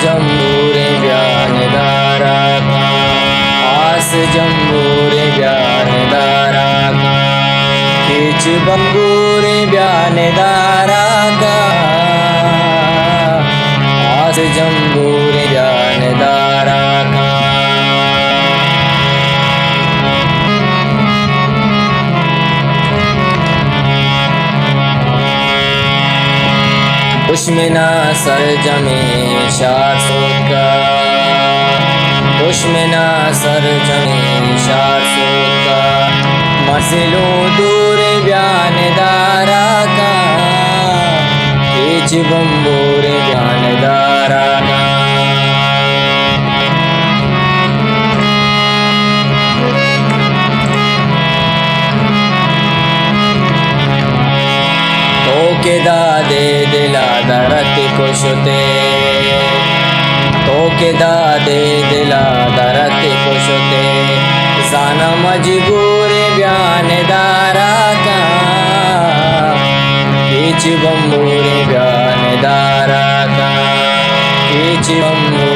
जम्बूरे ब्यान दारा का, आस जम्बूरे ब्यान दारा का, खींच बम्बूरे ब्यान दारा का, आस जम्बूरे ब्यान दारा का। उश्मिना सर जमे शार सोका, उश्मिना सर जमे शार सोका, मसिलो दूर ब्यान दारा का, खींच बम्बूर ब्यान दारा का। के दादे दिला दरत कुशते, तो के दादे दिला दरत कुशते, जाना मजबूर ब्यान दारा का, खींच बम्बूर ब्यान दारा का, खींच बम्बूर